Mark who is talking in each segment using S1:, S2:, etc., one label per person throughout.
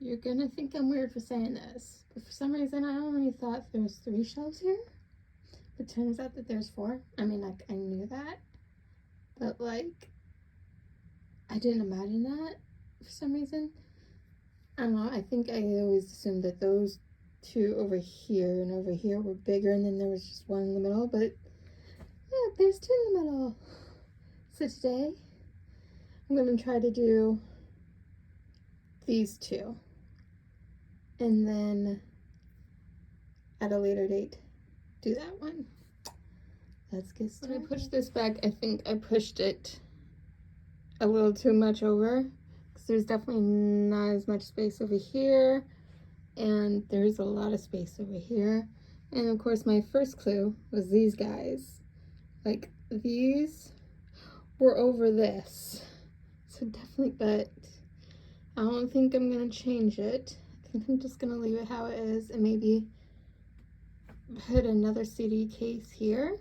S1: You're gonna think I'm weird for saying this, but for some reason I only thought there was 3 shelves here. It turns out that there's 4. I mean, like, I knew that, but like, I didn't imagine that for some reason. I don't know, I think I always assumed that those 2 over here and over here were bigger, and then there was just 1 in the middle, but yeah, there's 2 in the middle. So today, I'm gonna try to do these 2, and then at a later date, do that one. Let's get started. When I pushed this back, I think I pushed it a little too much over, because there's definitely not as much space over here, and there's a lot of space over here. And of course, my first clue was these guys. Like, these were over this. So definitely, but I don't think I'm gonna change it. I think I'm just gonna leave it how it is, and maybe put another CD case here.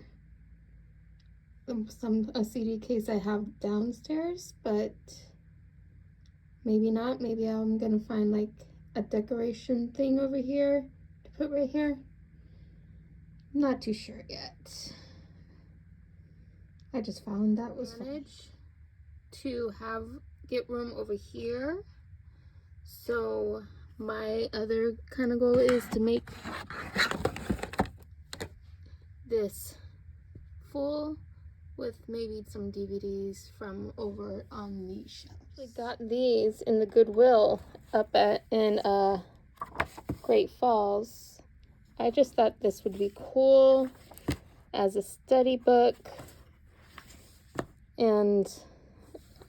S1: A CD case I have downstairs, but maybe not. Maybe I'm gonna find like a decoration thing over here to put right here. I'm not too sure yet. I just found that was fun to get room over here. So my other kind of goal is to make this full with maybe some DVDs from over on these shelves. We got these in the Goodwill up in Great Falls. I just thought this would be cool as a study book, and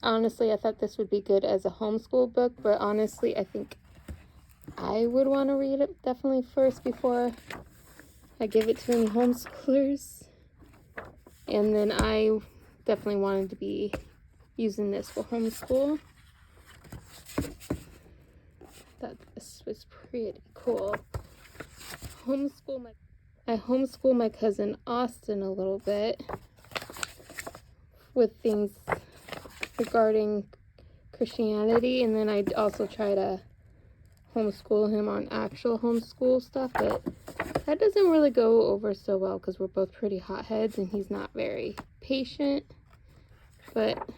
S1: honestly I thought this would be good as a homeschool book, but honestly I think I would want to read it definitely first before I give it to any homeschoolers. And then I definitely wanted to be using this for homeschool. Thought this was pretty cool. I homeschool my cousin Austin a little bit with things regarding Christianity, and then I also try to homeschool him on actual homeschool stuff, but that doesn't really go over so well because we're both pretty hotheads and he's not very patient. But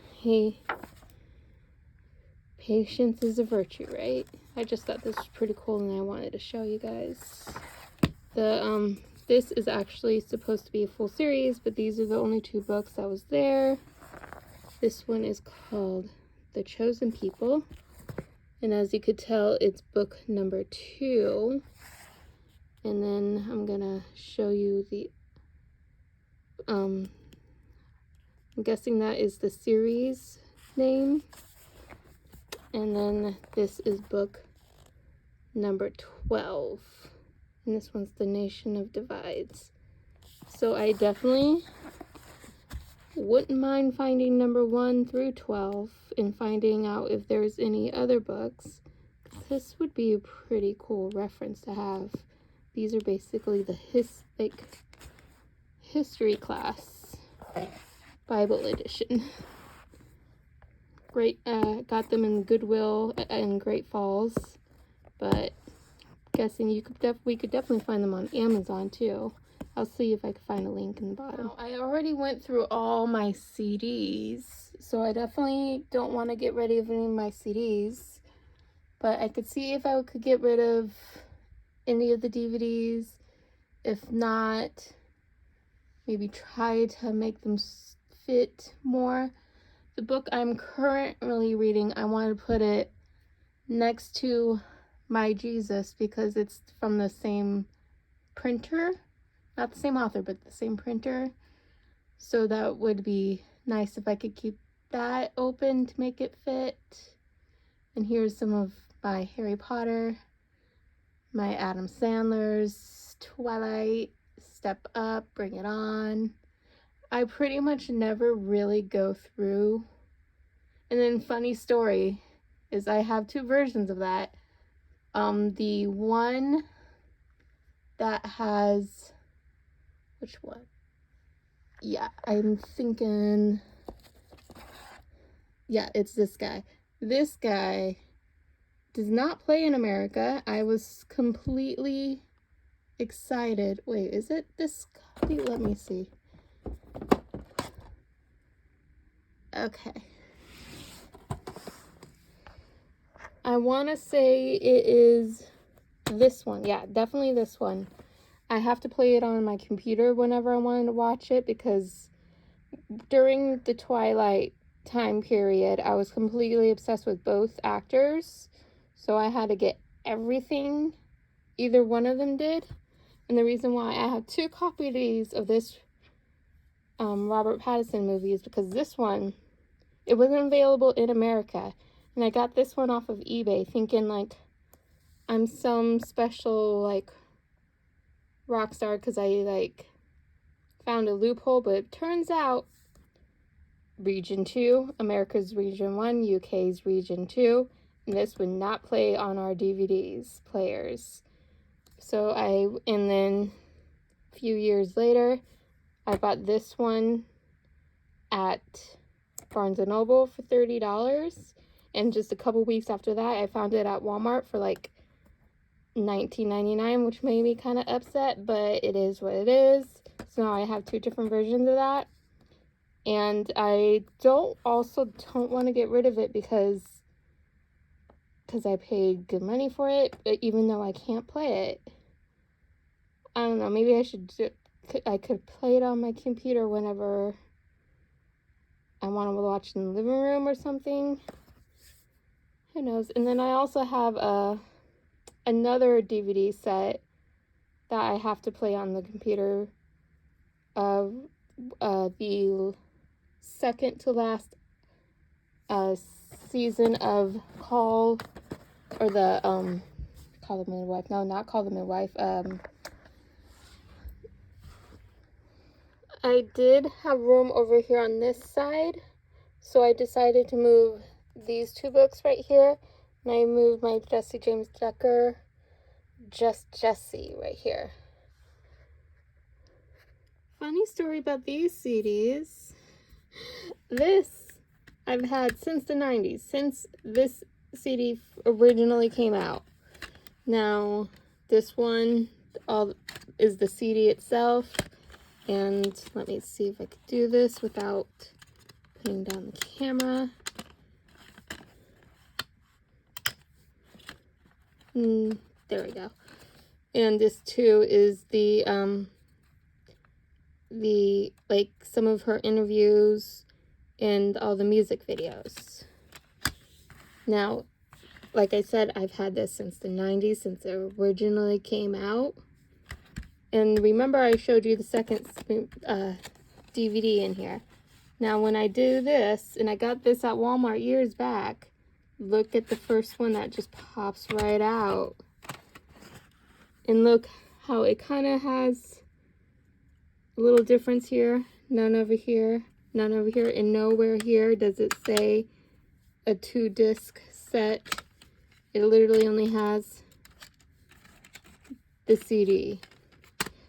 S1: patience is a virtue, right? I just thought this was pretty cool and I wanted to show you guys. This is actually supposed to be a full series, but these are the only 2 books that was there. This one is called The Chosen People, and as you could tell, it's book number 2. And then I'm gonna show you the, I'm guessing that is the series name. And then this is book number 12. And this one's The Nation of Divides. So I definitely wouldn't mind finding number 1 through 12 and finding out if there's any other books. This would be a pretty cool reference to have. These are basically the history class Bible edition. Great, got them in Goodwill in Great Falls, but guessing we could definitely find them on Amazon too. I'll see if I can find a link in the bottom. Now, I already went through all my CDs, so I definitely don't want to get rid of any of my CDs, but I could see if I could get rid of any of the DVDs. If not, maybe try to make them fit more. The book I'm currently reading, I want to put it next to My Jesus because it's from the same printer. Not the same author, but the same printer. So that would be nice if I could keep that open to make it fit. And here's some of my Harry Potter, my Adam Sandler's, Twilight, Step Up, Bring It On. I pretty much never really go through. And then funny story is I have 2 versions of that. The one that has, which one? Yeah, I'm thinking, yeah, it's this guy. This guy does not play in America. I was completely excited. Wait, is it this copy? Let me see. Okay. I want to say it is this one. Yeah, definitely this one. I have to play it on my computer whenever I wanted to watch it, because during the Twilight time period, I was completely obsessed with both actors. So I had to get everything either one of them did. And the reason why I have 2 copies of this Robert Pattinson movie is because this one, it wasn't available in America. And I got this one off of eBay thinking like I'm some special like rock star because I like found a loophole, but it turns out Region 2, America's Region 1, UK's Region 2, and this would not play on our DVDs players. So and then a few years later, I bought this one at Barnes & Noble for $30, and just a couple weeks after that, I found it at Walmart for like $19.99, which made me kind of upset, but it is what it is. So now I have 2 different versions of that. And I don't want to get rid of it because I paid good money for it, but even though I can't play it. I don't know, maybe I could play it on my computer whenever I want to watch in the living room or something. Who knows? And then I also have another DVD set that I have to play on the computer of the second to last season of Call the Midwife. No, not Call the Midwife. I did have room over here on this side, so I decided to move these 2 books right here, and I moved my Jesse James Decker Just Jesse right here. Funny story about these CDs. This I've had since the 90s, since this CD originally came out. Now, this one is the CD itself, and let me see if I could do this without putting down the camera. There we go. And this too is the like some of her interviews and all the music videos. Now, like I said, I've had this since the 90s, since it originally came out. And remember I showed you the second DVD in here. Now when I do this, and I got this at Walmart years back, look at the first one that just pops right out. And look how it kind of has a little difference here. None over here, none over here, and nowhere here does it say a 2-disc set. It literally only has the CD.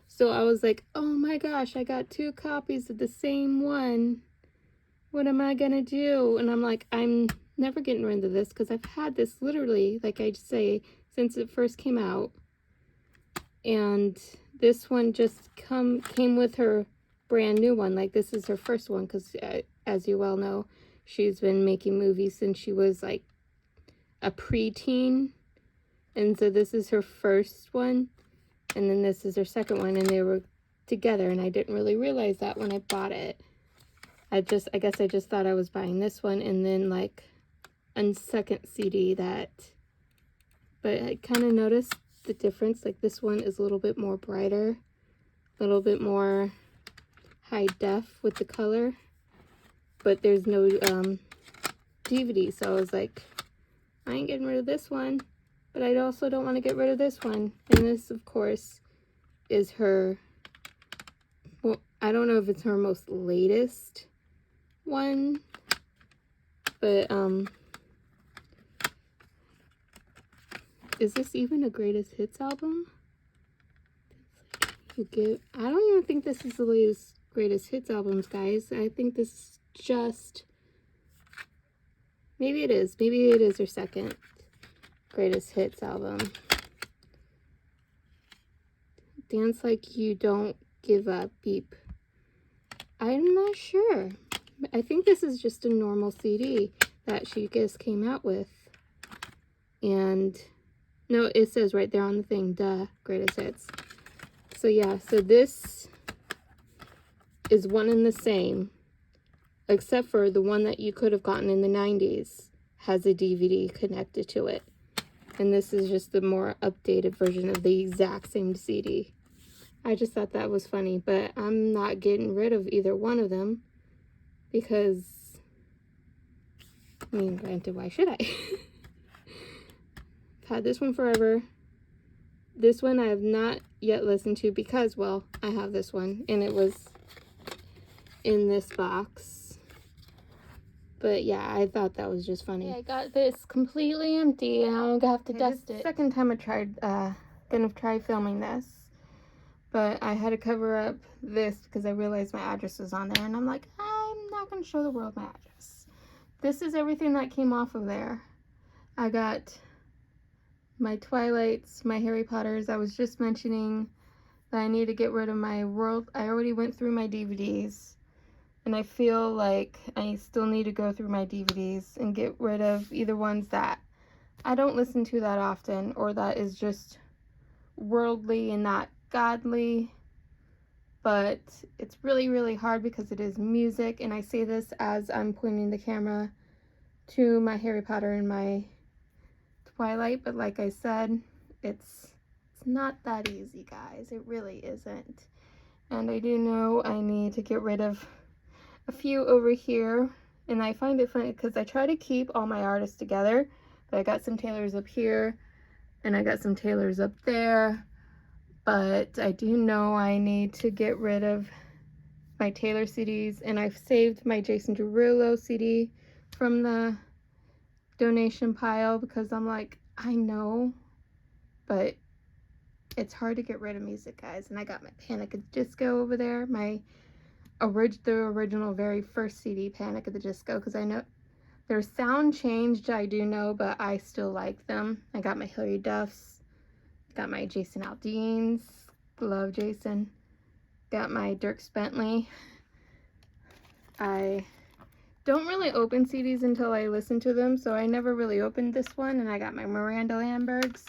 S1: So I was like, oh my gosh, I got 2 copies of the same one. What am I gonna do? And I'm like, I'm never getting rid of this because I've had this literally, like I say, since it first came out. And this one just came with her brand new one. Like, this is her first one because, as you well know, she's been making movies since she was like a preteen. And so this is her first one. And then this is her second one, and they were together, and I didn't really realize that when I bought it. I guess I just thought I was buying this one and then like a second CD that, but I kind of noticed the difference. Like, this one is a little bit more brighter, a little bit more high def with the color, but there's no DVD. So I was like, I ain't getting rid of this one, but I also don't want to get rid of this one. And this, of course, is her, well, I don't know if it's her most latest one, but is this even a greatest hits album? I don't even think this is the latest greatest hits albums, guys. I think this is just, maybe it is her second. greatest hits album. Dance Like You Don't Give Up, Beep. I'm not sure. I think this is just a normal CD that she just came out with. And no, it says right there on the thing, duh, greatest hits. So yeah, so this is one and the same, except for the one that you could have gotten in the 90s has a DVD connected to it. And this is just the more updated version of the exact same CD. I just thought that was funny, but I'm not getting rid of either one of them because, I mean, granted, why should I? I've had this one forever. This one I have not yet listened to because, well, I have this one and it was in this box. But yeah, I thought that was just funny. I got this completely empty and I'm gonna have to dust it. Second time I gonna try filming this. But I had to cover up this because I realized my address was on there. And I'm like, I'm not going to show the world my address. This is everything that came off of there. I got my Twilights, my Harry Potters. I was just mentioning that I need to get rid of my world. I already went through my DVDs. And I feel like I still need to go through my DVDs and get rid of either ones that I don't listen to that often. Or that is just worldly and not godly, but it's really hard because it is music, and I say this as I'm pointing the camera to my Harry Potter and my Twilight, but like I said, it's not that easy, guys. It really isn't. And I do know I need to get rid of a few over here, and I find it funny because I try to keep all my artists together, but I got some Taylors up here and I got some Taylors up there. But I do know I need to get rid of my Taylor CDs, and I've saved my Jason Derulo CD from the donation pile because I'm like, I know, but it's hard to get rid of music, guys. And I got my Panic at the Disco over there, the original very first CD, Panic at the Disco, because I know their sound changed, I do know, but I still like them. I got my Hilary Duffs. Got my Jason Aldean's, love Jason. Got my Dierks Bentley. I don't really open CDs until I listen to them, so I never really opened this one. And I got my Miranda Lambergs.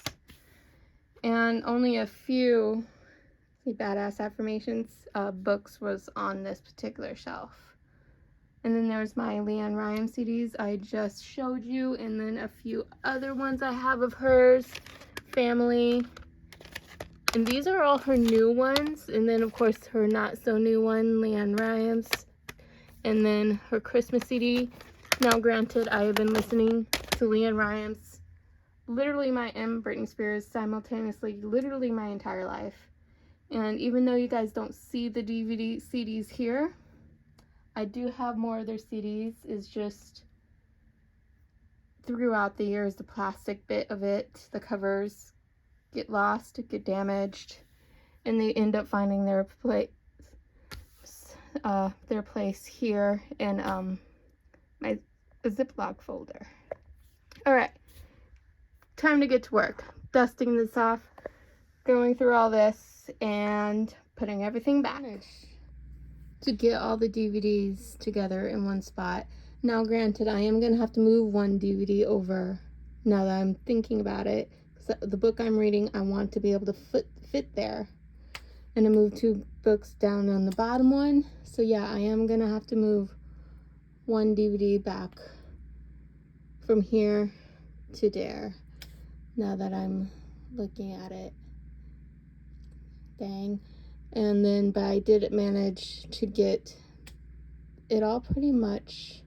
S1: And only a few Badass Affirmations books was on this particular shelf. And then there's my Leanne Rimes CDs I just showed you, and then a few other ones I have of hers. Family, and these are all her new ones, and then of course her not so new one, Leanne Rimes, and then her Christmas CD. Now granted, I have been listening to Leanne Rimes, literally and Britney Spears simultaneously, literally my entire life. And even though you guys don't see the DVD CDs here, I do have more of their CDs. It's just throughout the years, the plastic bit of it, the covers get lost, get damaged, and they end up finding their place here in my Ziploc folder. All right, time to get to work. Dusting this off, going through all this, and putting everything back. To get all the DVDs together in one spot. Now granted, I am going to have to move one DVD over now that I'm thinking about it. Because the book I'm reading, I want to be able to fit there. And I moved 2 books down on the bottom one. So yeah, I am going to have to move one DVD back from here to there. Now that I'm looking at it. Dang. And then, but I did manage to get it all pretty much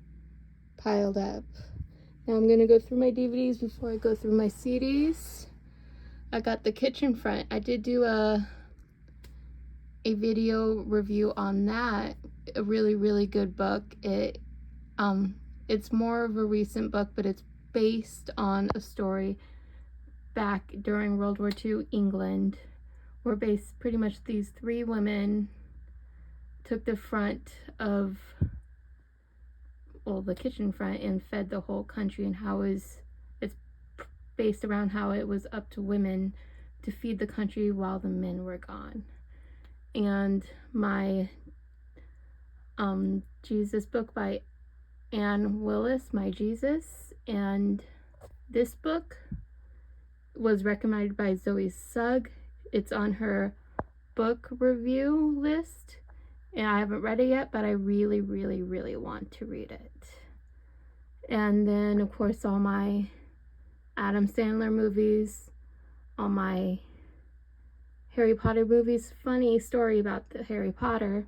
S1: piled up. Now I'm going to go through my DVDs before I go through my CDs. I got The Kitchen Front. I did do a video review on that. A really good book. It's more of a recent book, but it's based on a story back during World War II England. Where pretty much these 3 women took the front of, well, the kitchen front and fed the whole country, and how it's based around how it was up to women to feed the country while the men were gone. And my Jesus book by Ann Willis, My Jesus, and this book was recommended by Zoe Sugg. It's on her book review list, and I haven't read it yet, but I really, really, really want to read it. And then, of course, all my Adam Sandler movies, all my Harry Potter movies. Funny story about the Harry Potter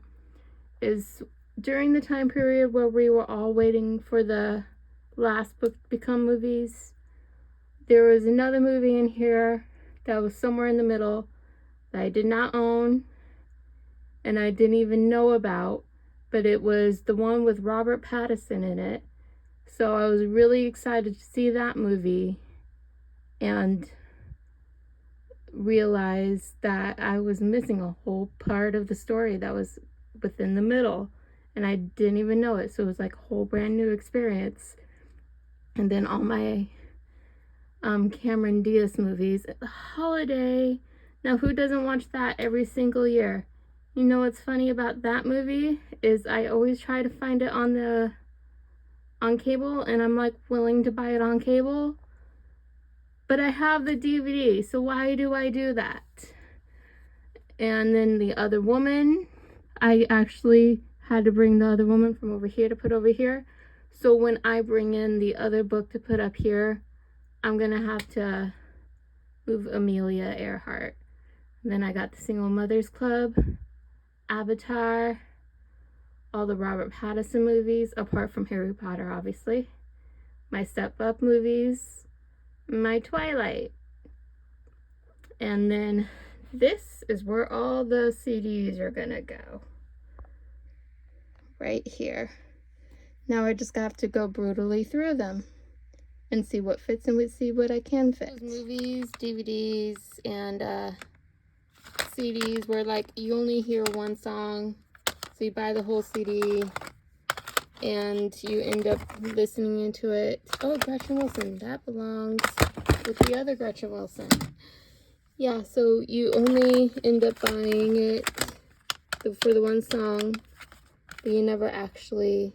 S1: is during the time period where we were all waiting for the last book to become movies, there was another movie in here that was somewhere in the middle that I did not own and I didn't even know about, but it was the one with Robert Paterson in it. So I was really excited to see that movie and realized that I was missing a whole part of the story that was within the middle, and I didn't even know it. So it was like a whole brand new experience. And then all my Cameron Diaz movies. The Holiday. Now, who doesn't watch that every single year? You know what's funny about that movie is I always try to find it on cable, and I'm like willing to buy it on cable, but I have the DVD, so why do I do that? And then The Other Woman, I actually had to bring The Other Woman from over here to put over here. So when I bring in the other book to put up here, I'm gonna have to move Amelia Earhart. And then I got The Single Mothers Club, Avatar, all the Robert Pattinson movies, apart from Harry Potter, obviously, my Step Up movies, my Twilight. And then this is where all the CDs are gonna go. Right here. Now I just have to go brutally through them and see what fits and see what I can fit. Movies, DVDs, and CDs where like you only hear one song, so you buy the whole CD and you end up listening into it. Oh, Gretchen Wilson, that belongs with the other Gretchen Wilson. Yeah, so you only end up buying it for the one song, but you never actually,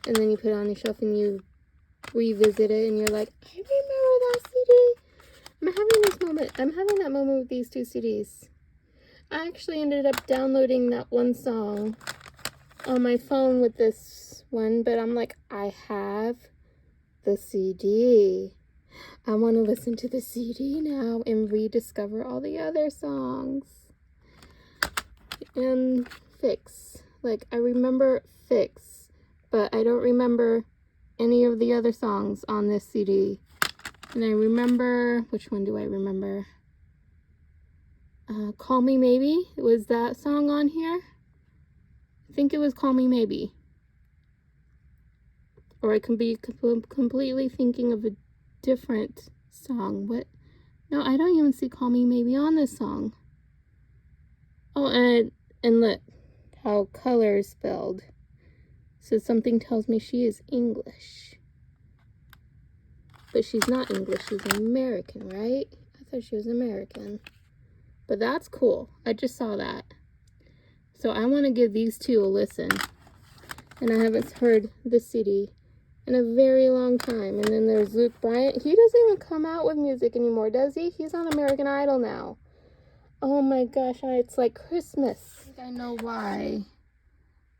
S1: and then you put it on your shelf and you revisit it and you're like, I remember that CD. I'm having that moment with these two CDs. I actually ended up downloading that one song on my phone with this one, but I'm like, I have the CD. I want to listen to the CD now and rediscover all the other songs. And Fix. Like, I remember Fix, but I don't remember any of the other songs on this CD. And I remember, which one do I remember? Call Me Maybe. Was that song on here? I think it was Call Me Maybe. Or I can be completely thinking of a different song. What? No, I don't even see Call Me Maybe on this song. Oh, and look how color is spelled. So something tells me she is English. But she's not English, she's American, right? I thought she was American. But that's cool. I just saw that. So I want to give these two a listen. And I haven't heard the CD in a very long time. And then there's Luke Bryant. He doesn't even come out with music anymore, does he? He's on American Idol now. Oh my gosh, it's like Christmas. I think I know why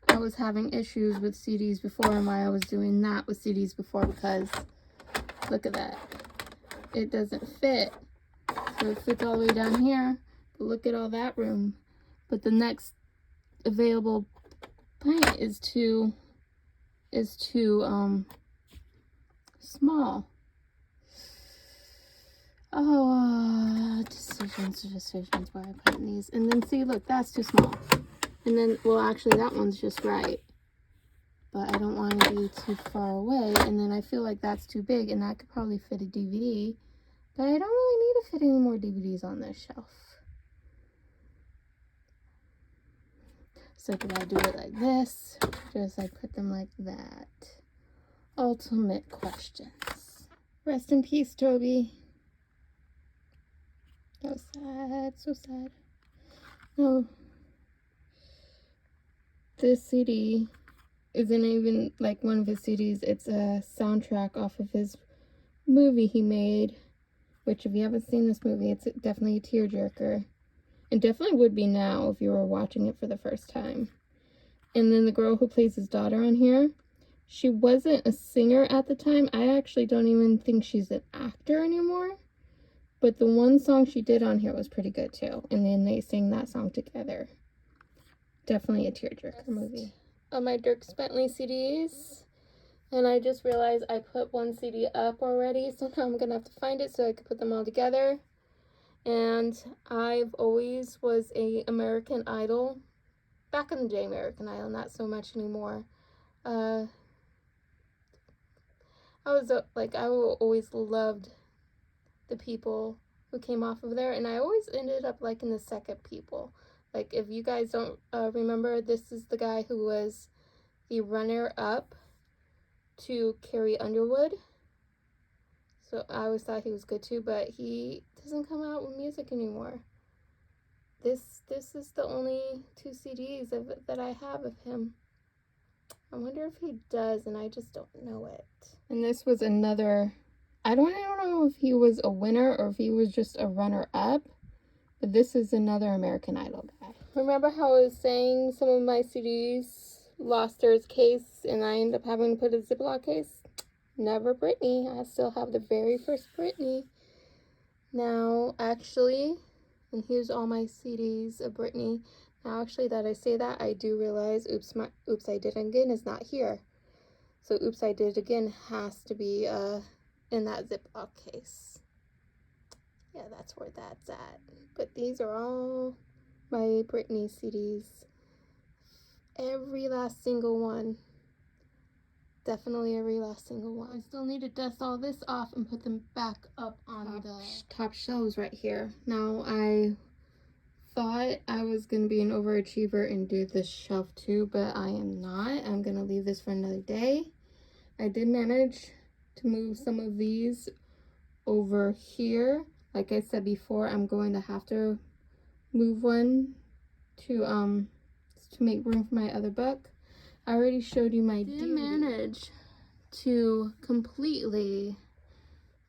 S1: I was having issues with CDs before and why I was doing that with CDs before, because look at that. It doesn't fit. So it fits all the way down here. But look at all that room. But the next available plant is too small. Oh, decisions where I put these. And then see, look, that's too small. And then, well, actually that one's just right. But I don't want to be too far away. And then I feel like that's too big, and that could probably fit a DVD. But I don't really need to fit any more DVDs on this shelf. So could I do it like this? Just I put them like that. Ultimate questions. Rest in peace, Toby. That was sad, so sad. No, this CD isn't even like one of his CDs. It's a soundtrack off of his movie he made, which if you haven't seen this movie, it's definitely a tearjerker. It definitely would be now if you were watching it for the first time. And then the girl who plays his daughter on here, she wasn't a singer at the time. I actually don't even think she's an actor anymore. But the one song she did on here was pretty good too. And then they sang that song together. Definitely a tearjerker movie. On my Dirk Bentley CDs. And I just realized I put one CD up already. So now I'm going to have to find it so I can put them all together. And I've always was a American Idol. Back in the day, American Idol, not so much anymore. I always loved the people who came off of there, and I always ended up liking the second people. Like, if you guys don't remember, this is the guy who was the runner-up to Carrie Underwood. So I always thought he was good too, but he doesn't come out with music anymore. This is the only 2 CDs that I have of him. I wonder if he does, and I just don't know it. And this was another, I don't know if he was a winner or if he was just a runner-up, but this is another American Idol guy. Remember how I was saying some of my CDs lost their case, and I ended up having to put a Ziploc case? Never Britney. I still have the very first Britney. Now, actually, and here's all my CDs of Britney. Now, actually, that I say that, I do realize Oops, I Did It Again is not here. So, Oops, I Did It Again has to be in that Ziploc case. Yeah, that's where that's at. But these are all my Britney CDs. Every last single one. Definitely every last single one. I still need to dust all this off and put them back up on the top shelves right here. Now, I thought I was going to be an overachiever and do this shelf too, but I am not. I'm going to leave this for another day. I did manage to move some of these over here. Like I said before, I'm going to have to move one to make room for my other book. I already showed you my DVD. I did manage to completely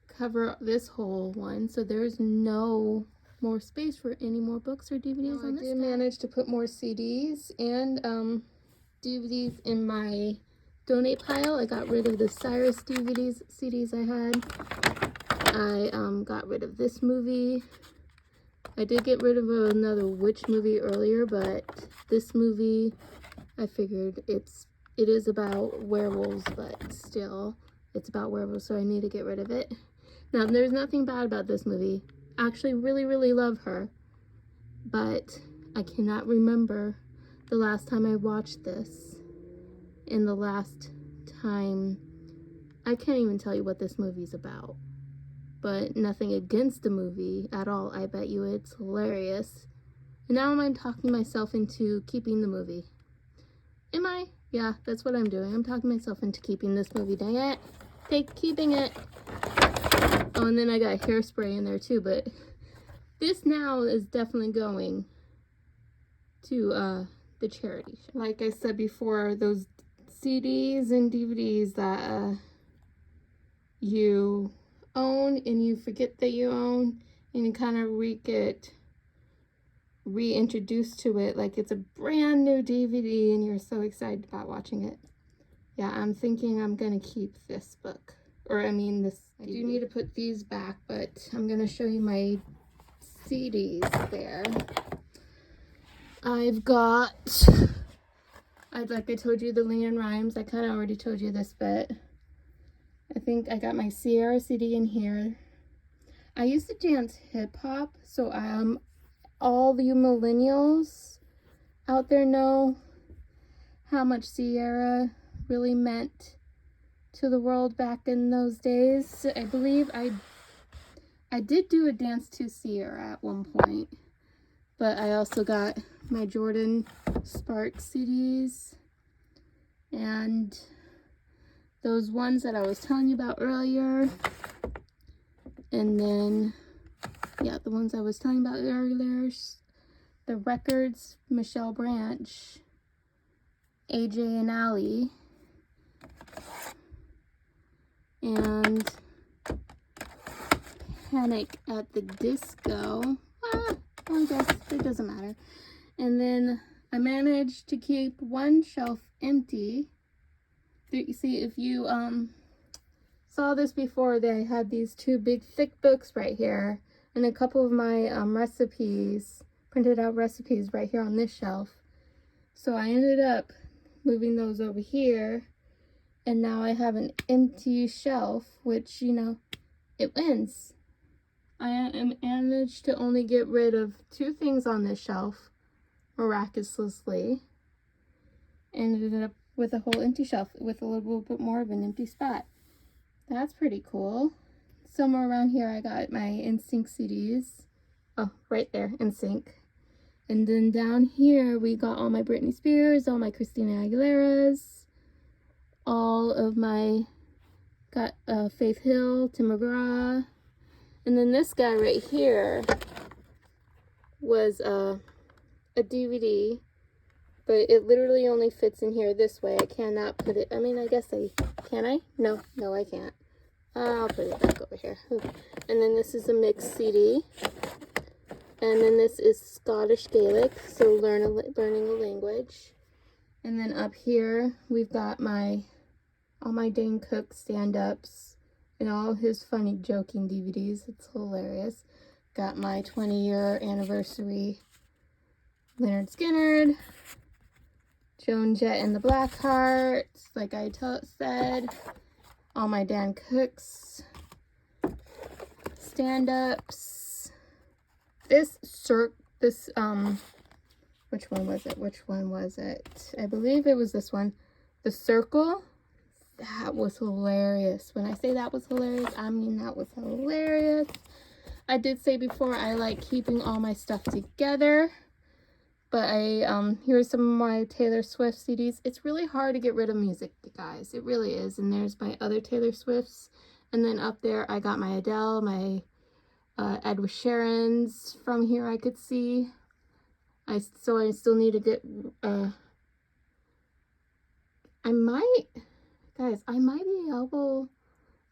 S1: cover this whole one, so there's no more space for any more books or DVDs on this. I did manage to put more CDs and DVDs in my donate pile. I got rid of the Cyrus CDs I had. I got rid of this movie. I did get rid of another witch movie earlier, but this movie, I figured it is about werewolves, but still, it's about werewolves, so I need to get rid of it. Now, there's nothing bad about this movie. I actually really, really love her, but I cannot remember the last time I watched this, and the last time, I can't even tell you what this movie's about, but nothing against the movie at all. I bet you it's hilarious. And now I'm talking myself into keeping the movie. Am I? Yeah, that's what I'm doing. I'm talking myself into keeping this movie. Dang it. Keeping it. Oh, and then I got Hairspray in there too, but this now is definitely going to the charity show. Like I said before, those CDs and DVDs that you own and you forget that you own, and you kind of get reintroduced to it like it's a brand new DVD and you're so excited about watching it. Yeah, I'm thinking I'm gonna keep this book, or I mean this DVD. I do need to put these back, but I'm gonna show you my CDs there. I've got, like I told you, the Leanne Rhymes. I kind of already told you this, but I think I got my Sierra CD in here. I used to dance hip hop, so all you millennials out there know how much Sierra really meant to the world back in those days. I believe I did do a dance to Sierra at one point, but I also got my Jordan Sparks CDs and those ones that I was telling you about earlier. And then, yeah, the ones I was talking about earlier, the records, Michelle Branch, AJ and Allie, and Panic at the Disco. I guess it doesn't matter. And then I managed to keep one shelf empty. You see, if you saw this before, they had these two big thick books right here, and a couple of my recipes, printed out recipes right here on this shelf. So I ended up moving those over here, and now I have an empty shelf, which, you know, it wins. I managed to only get rid of 2 things on this shelf, miraculously, and ended up with a whole empty shelf with a little bit more of an empty spot. That's pretty cool. Somewhere around here I got my NSYNC CDs. Oh, right there, NSYNC. And then down here we got all my Britney Spears, all my Christina Aguilera's, all of my, got Faith Hill, Tim McGraw. And then this guy right here was a DVD, but it literally only fits in here this way. I cannot put it, I mean, I guess can I? No, I can't. I'll put it back over here. And then this is a mixed CD. And then this is Scottish Gaelic, so learning a language. And then up here, we've got all my Dane Cook stand-ups and all his funny joking DVDs. It's hilarious. Got my 20-year anniversary Leonard Skinner, Joan Jett and the Blackhearts, like I said. All my Dan Cook's stand-ups. This which one was it? I believe it was this one. The Circle. That was hilarious. When I say that was hilarious, I mean that was hilarious. I did say before I like keeping all my stuff together. But here's some of my Taylor Swift CDs. It's really hard to get rid of music, you guys. It really is. And there's my other Taylor Swifts. And then up there, I got my Adele, my Edward Sheeran's from here I could see. I still need to get, I might be able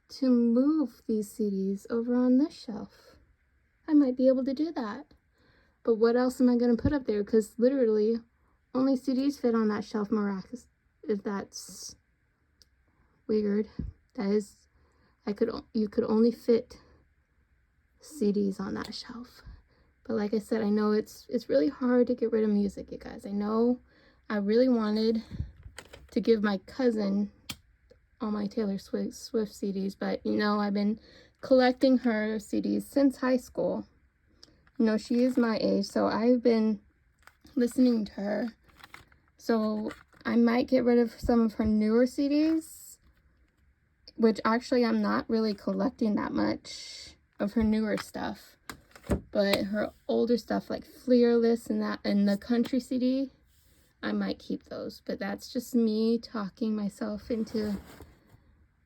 S1: to move these CDs over on this shelf. I might be able to do that. But what else am I going to put up there? Because literally, only CDs fit on that shelf, miraculous. If that's weird. That is, you could only fit CDs on that shelf. But like I said, I know it's really hard to get rid of music, you guys. I know I really wanted to give my cousin all my Taylor Swift CDs, but you know, I've been collecting her CDs since high school. You know, she is my age, so I've been listening to her. So I might get rid of some of her newer CDs, which actually I'm not really collecting that much of her newer stuff. But her older stuff like Fearless and the country CD, I might keep those. But that's just me talking myself into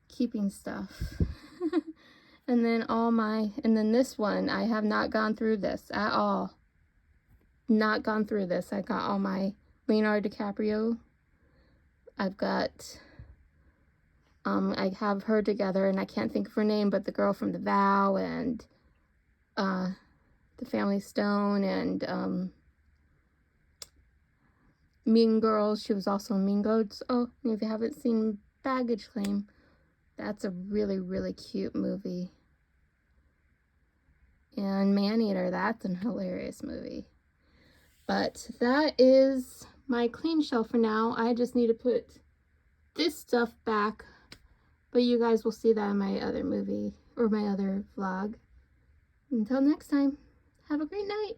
S1: keeping stuff. And then this one, I have not gone through this at all. Not gone through this. I got all my Leonardo DiCaprio. I've got, I have her together, and I can't think of her name, but the girl from The Vow, and The Family Stone, and Mean Girls. She was also in Mean Girls. Oh, and if you haven't seen Baggage Claim, that's a really, really cute movie. And Maneater, that's a hilarious movie. But that is my clean shelf for now. I just need to put this stuff back. But you guys will see that in my other movie or my other vlog. Until next time, have a great night.